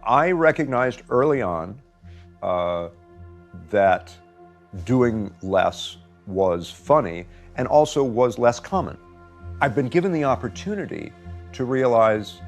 I recognized early on that doing less was funny and also was less common. I've been given the opportunity to realize,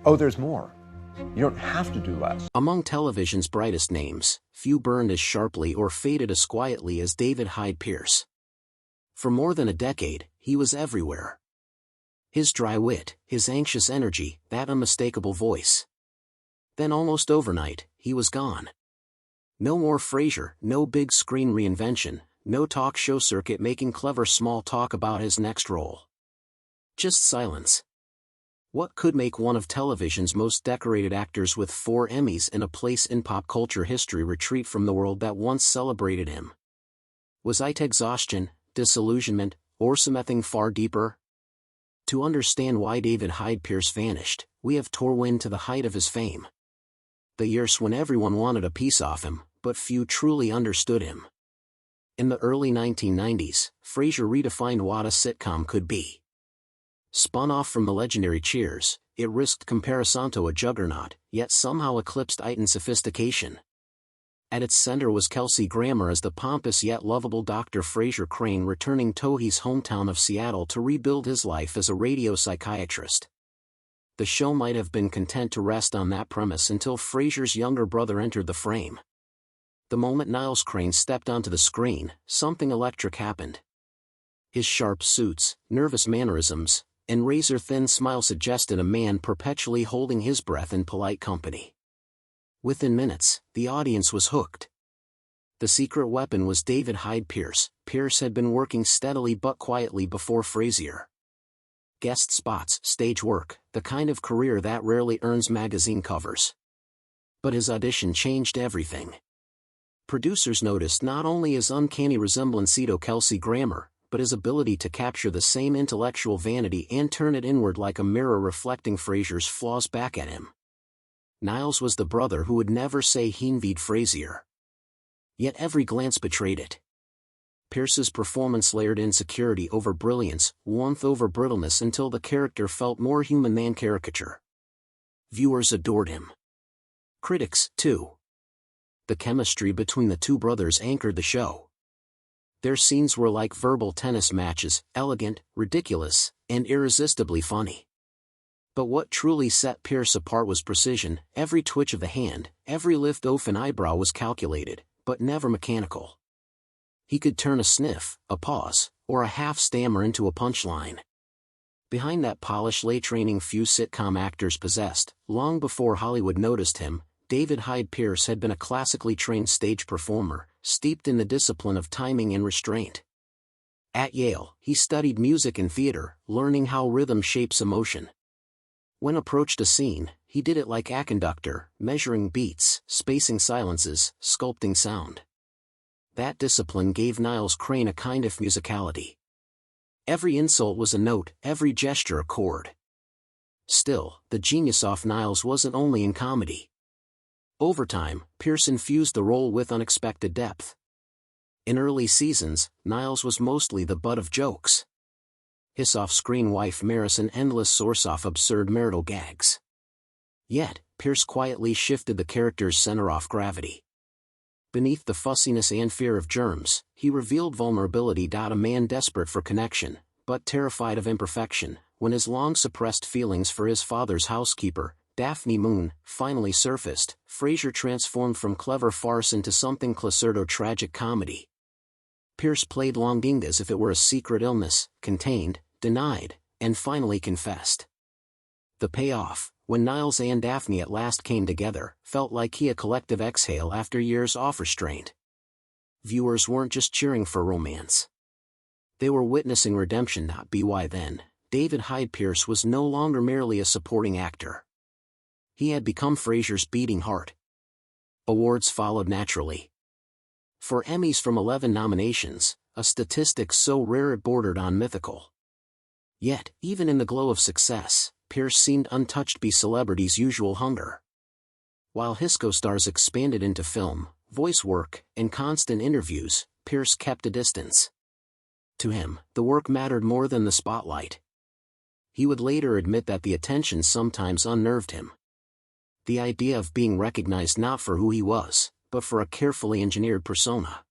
oh, there's more. You don't have to do less. Among television's brightest names, few burned as sharply or faded as quietly as David Hyde Pierce. For more than a decade, he was everywhere. His dry wit, his anxious energy, that unmistakable voice. Then almost overnight, he was gone. No more Frasier, no big screen reinvention, no talk show circuit making clever small talk about his next role. Just silence. What could make one of television's most decorated actors with 4 Emmys and a place in pop culture history retreat from the world that once celebrated him? Was it exhaustion, disillusionment, or something far deeper? To understand why David Hyde Pierce vanished, we have to rewind to the height of his fame. The years when everyone wanted a piece of him, but few truly understood him. In the early 1990s, Frasier redefined what a sitcom could be. Spun off from the legendary Cheers, it risked comparison to a juggernaut, yet somehow eclipsed it in sophistication. At its center was Kelsey Grammer as the pompous yet lovable Dr. Frasier Crane returning to his hometown of Seattle to rebuild his life as a radio psychiatrist. The show might have been content to rest on that premise until Frasier's younger brother entered the frame. The moment Niles Crane stepped onto the screen, something electric happened. His sharp suits, nervous mannerisms, and razor-thin smile suggested a man perpetually holding his breath in polite company. Within minutes, the audience was hooked. The secret weapon was David Hyde Pierce. Pierce had been working steadily but quietly before Frasier. Guest spots, stage work, the kind of career that rarely earns magazine covers. But his audition changed everything. Producers noticed not only his uncanny resemblance to Kelsey Grammer, but his ability to capture the same intellectual vanity and turn it inward like a mirror reflecting Frasier's flaws back at him. Niles was the brother who would never say he envied Frasier. Yet every glance betrayed it. Pierce's performance layered insecurity over brilliance, warmth over brittleness until the character felt more human than caricature. Viewers adored him. Critics, too. The chemistry between the two brothers anchored the show. Their scenes were like verbal tennis matches, elegant, ridiculous, and irresistibly funny. But what truly set Pierce apart was precision. Every twitch of the hand, every lift of an eyebrow was calculated, but never mechanical. He could turn a sniff, a pause, or a half-stammer into a punchline. Behind that polish lay training few sitcom actors possessed. Long before Hollywood noticed him, David Hyde Pierce had been a classically trained stage performer, steeped in the discipline of timing and restraint. At Yale, he studied music and theater, learning how rhythm shapes emotion. When approached a scene, he did it like a conductor, measuring beats, spacing silences, sculpting sound. That discipline gave Niles Crane a kind of musicality. Every insult was a note, every gesture a chord. Still, the genius of Niles wasn't only in comedy. Over time, Pierce infused the role with unexpected depth. In early seasons, Niles was mostly the butt of jokes. His off-screen wife Maris an endless source of absurd marital gags. Yet, Pierce quietly shifted the character's center of gravity. Beneath the fussiness and fear of germs, he revealed vulnerability. A man desperate for connection, but terrified of imperfection, when his long-suppressed feelings for his father's housekeeper, Daphne Moon, finally surfaced. Frasier transformed from clever farce into something closer to tragic comedy. Pierce played longing as if it were a secret illness, contained, denied, and finally confessed. The payoff, when Niles and Daphne at last came together, felt like a collective exhale after years of restraint. Viewers weren't just cheering for romance. They were witnessing redemption. By then, David Hyde Pierce was no longer merely a supporting actor. He had become Frasier's beating heart. Awards followed naturally. 4 Emmys from 11 nominations, a statistic so rare it bordered on mythical. Yet, even in the glow of success, Pierce seemed untouched by celebrity's usual hunger. While his co-stars expanded into film, voice work, and constant interviews, Pierce kept a distance. To him, the work mattered more than the spotlight. He would later admit that the attention sometimes unnerved him. the idea of being recognized not for who he was, but for a carefully engineered persona.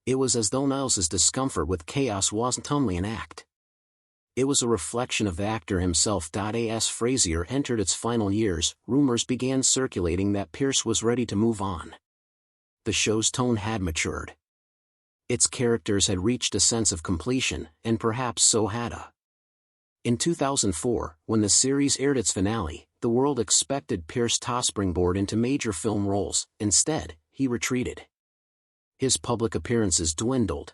It was as though Niles's discomfort with chaos wasn't only an act. It was a reflection of the actor himself. As Frasier entered its final years, rumors began circulating that Pierce was ready to move on. The show's tone had matured. Its characters had reached a sense of completion, and perhaps so had I. In 2004, when the series aired its finale, the world expected Pierce to springboard into major film roles. Instead, he retreated. His public appearances dwindled.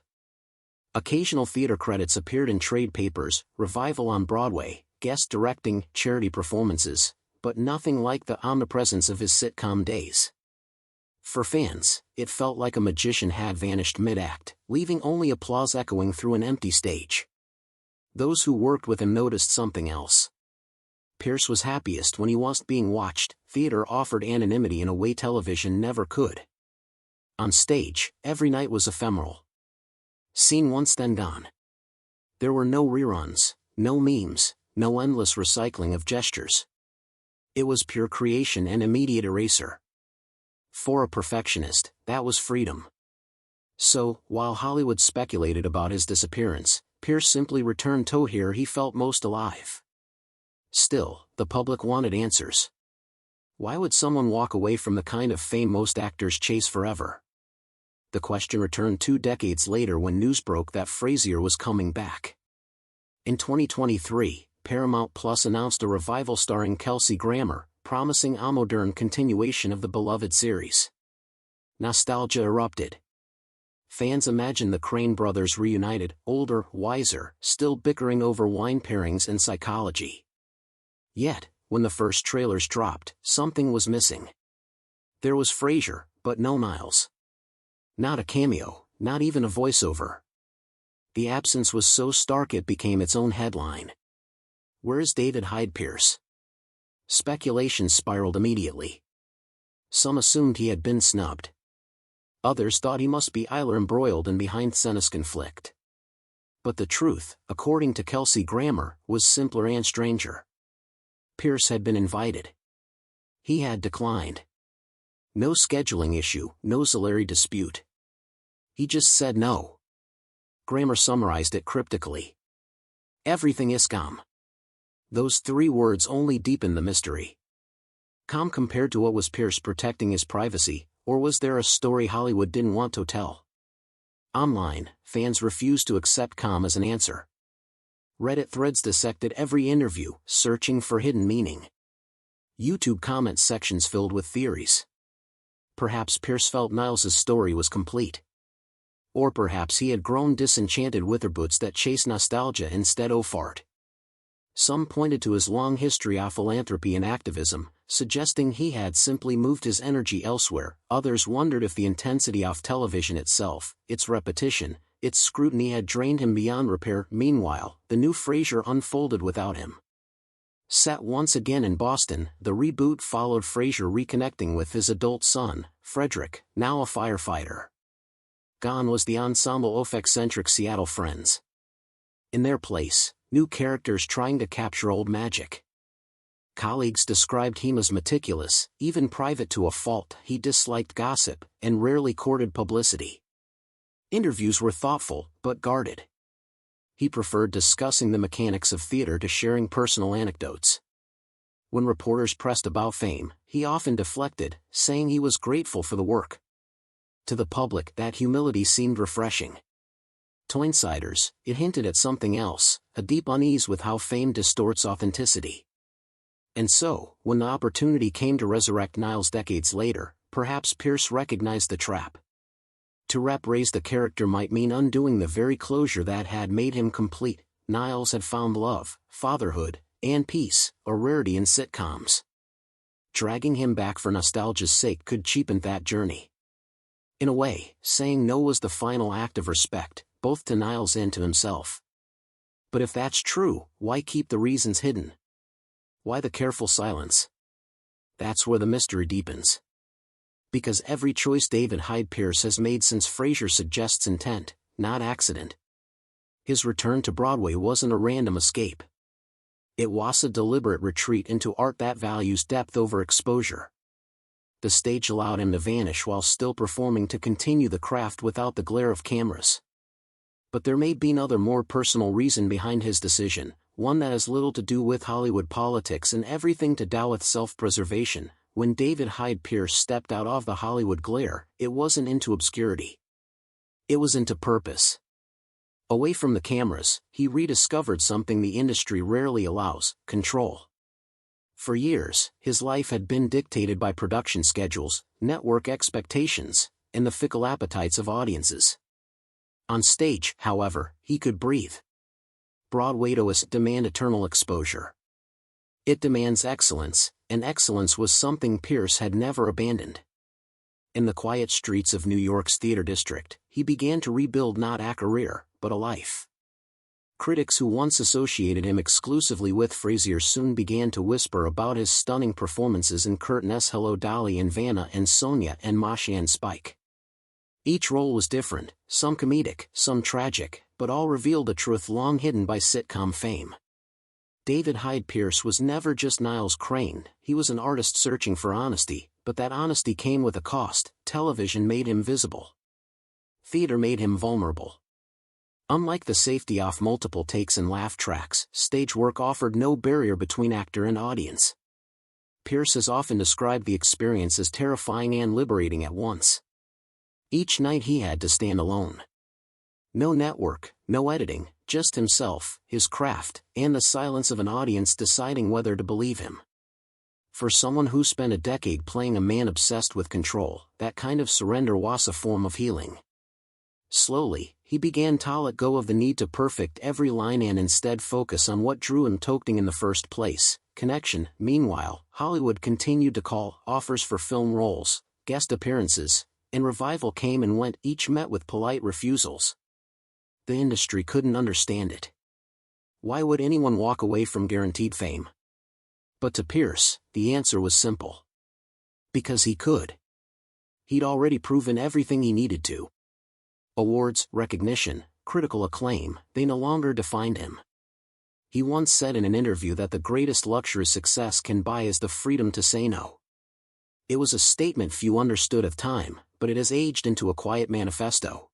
Occasional theater credits appeared in trade papers, revival on Broadway, guest directing, charity performances, but nothing like the omnipresence of his sitcom days. For fans, it felt like a magician had vanished mid-act, leaving only applause echoing through an empty stage. Those who worked with him noticed something else. Pierce was happiest when he wasn't being watched. Theater offered anonymity in a way television never could. On stage, every night was ephemeral. Seen once then gone. There were no reruns, no memes, no endless recycling of gestures. It was pure creation and immediate erasure. For a perfectionist, that was freedom. So, while Hollywood speculated about his disappearance, Pierce simply returned to where he felt most alive. Still, the public wanted answers. Why would someone walk away from the kind of fame most actors chase forever? The question returned 2 decades later when news broke that Frasier was coming back. In 2023, Paramount Plus announced a revival starring Kelsey Grammer, promising a modern continuation of the beloved series. Nostalgia erupted. Fans imagined the Crane brothers reunited, older, wiser, still bickering over wine pairings and psychology. Yet, when the first trailers dropped, something was missing. There was Frasier, but no Niles. Not a cameo, not even a voiceover. The absence was so stark it became its own headline. Where is David Hyde Pierce? Speculation spiraled immediately. Some assumed he had been snubbed. Others thought he must be either embroiled in behind-scenes conflict. But the truth, according to Kelsey Grammer, was simpler and stranger. Pierce had been invited. He had declined. No scheduling issue, no salary dispute. He just said no. Grammer summarized it cryptically. Everything is calm. Those 3 words only deepened the mystery. Calm compared to what? Was Pierce protecting his privacy, or was there a story Hollywood didn't want to tell? Online, fans refused to accept calm as an answer. Reddit threads dissected every interview, searching for hidden meaning. YouTube comment sections filled with theories. Perhaps Pierce felt Niles's story was complete. Or perhaps he had grown disenchanted with reboots that chase nostalgia instead of art. Some pointed to his long history of philanthropy and activism, suggesting he had simply moved his energy elsewhere. Others wondered if the intensity of television itself, its repetition, its scrutiny had drained him beyond repair. Meanwhile, the new Frasier unfolded without him. Set once again in Boston, the reboot followed Frasier reconnecting with his adult son, Frederick, now a firefighter. Gone was the ensemble of eccentric Seattle friends. In their place, new characters trying to capture old magic. Colleagues described him as meticulous, even private to a fault. He disliked gossip, and rarely courted publicity. Interviews were thoughtful, but guarded. He preferred discussing the mechanics of theater to sharing personal anecdotes. When reporters pressed about fame, he often deflected, saying he was grateful for the work. To the public, that humility seemed refreshing. To insiders, it hinted at something else, a deep unease with how fame distorts authenticity. And so, when the opportunity came to resurrect Niles decades later, perhaps Pierce recognized the trap. To raise the character might mean undoing the very closure that had made him complete. Niles had found love, fatherhood, and peace, a rarity in sitcoms. Dragging him back for nostalgia's sake could cheapen that journey. In a way, saying no was the final act of respect, both to Niles and to himself. But if that's true, why keep the reasons hidden? Why the careful silence? That's where the mystery deepens. Because every choice David Hyde Pierce has made since Frasier suggests intent, not accident. His return to Broadway wasn't a random escape. It was a deliberate retreat into art that values depth over exposure. The stage allowed him to vanish while still performing to continue the craft without the glare of cameras. But there may be another more personal reason behind his decision, one that has little to do with Hollywood politics and everything to do with self-preservation. When David Hyde Pierce stepped out of the Hollywood glare, it wasn't into obscurity. It was into purpose. Away from the cameras, he rediscovered something the industry rarely allows: control. For years, his life had been dictated by production schedules, network expectations, and the fickle appetites of audiences. On stage, however, he could breathe. Broadway doesn't demand eternal exposure. It demands excellence, and excellence was something Pierce had never abandoned. In the quiet streets of New York's theater district, he began to rebuild not a career, but a life. Critics who once associated him exclusively with Frasier soon began to whisper about his stunning performances in Curtin's Hello Dolly and Vanna and Sonia and Masha and Spike. Each role was different, some comedic, some tragic, but all revealed a truth long hidden by sitcom fame. David Hyde Pierce was never just Niles Crane. He was an artist searching for honesty, but that honesty came with a cost. Television made him visible. Theater made him vulnerable. Unlike the safety of multiple takes and laugh tracks, stage work offered no barrier between actor and audience. Pierce has often described the experience as terrifying and liberating at once. Each night he had to stand alone. No network, no editing, just himself, his craft, and the silence of an audience deciding whether to believe him. For someone who spent a decade playing a man obsessed with control, that kind of surrender was a form of healing. Slowly, he began to let go of the need to perfect every line and instead focus on what drew him to acting in the first place: connection. Meanwhile, Hollywood continued to call, offers for film roles, guest appearances, and revival came and went, each met with polite refusals. The industry couldn't understand it. Why would anyone walk away from guaranteed fame? But to Pierce, the answer was simple. Because he could. He'd already proven everything he needed to. Awards, recognition, critical acclaim, they no longer defined him. He once said in an interview that the greatest luxury success can buy is the freedom to say no. It was a statement few understood at the time, but it has aged into a quiet manifesto.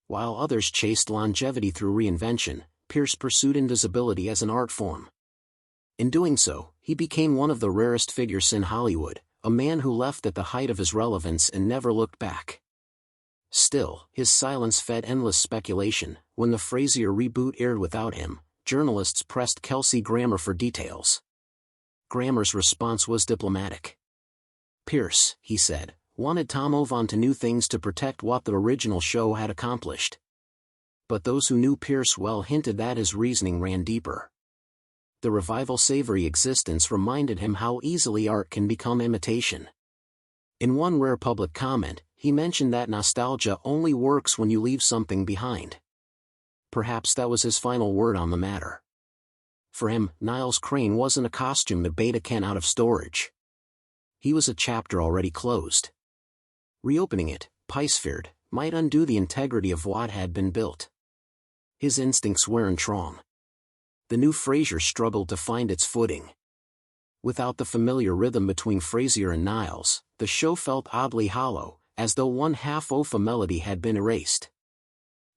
While others chased longevity through reinvention, Pierce pursued invisibility as an art form. In doing so, he became one of the rarest figures in Hollywood, a man who left at the height of his relevance and never looked back. Still, his silence fed endless speculation. When the Frasier reboot aired without him, journalists pressed Kelsey Grammer for details. Grammer's response was diplomatic. Pierce, he said, wanted to move on to new things to protect what the original show had accomplished. But those who knew Pierce well hinted that his reasoning ran deeper. The revival-savory existence reminded him how easily art can become imitation. In one rare public comment, he mentioned that nostalgia only works when you leave something behind. Perhaps that was his final word on the matter. For him, Niles Crane wasn't a costume that Beta Ken out of storage. He was a chapter already closed. Reopening it, Pierce feared, might undo the integrity of what had been built. His instincts weren't strong. The new Frasier struggled to find its footing. Without the familiar rhythm between Frasier and Niles, the show felt oddly hollow, as though one half of a melody had been erased.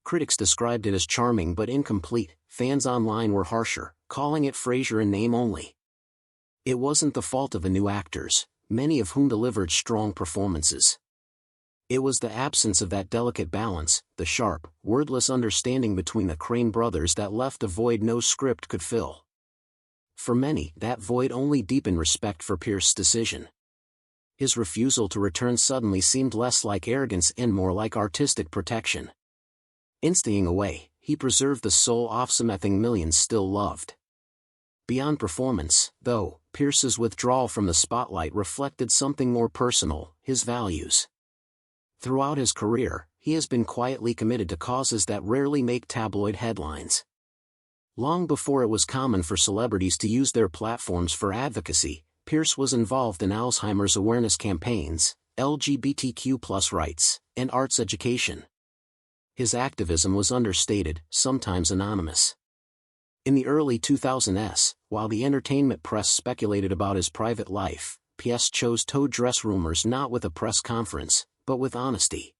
Critics described it as charming but incomplete. Fans online were harsher, calling it Frasier in name only. It wasn't the fault of the new actors, many of whom delivered strong performances. It was the absence of that delicate balance, the sharp, wordless understanding between the Crane brothers that left a void no script could fill. For many, that void only deepened respect for Pierce's decision. His refusal to return suddenly seemed less like arrogance and more like artistic protection. In staying away, he preserved the soul of something millions still loved. Beyond performance, though, Pierce's withdrawal from the spotlight reflected something more personal: his values. Throughout his career, he has been quietly committed to causes that rarely make tabloid headlines. Long before it was common for celebrities to use their platforms for advocacy, Pierce was involved in Alzheimer's awareness campaigns, LGBTQ+ rights, and arts education. His activism was understated, sometimes anonymous. In the early 2000s, while the entertainment press speculated about his private life, Pierce chose to address rumors not with a press conference, but with honesty.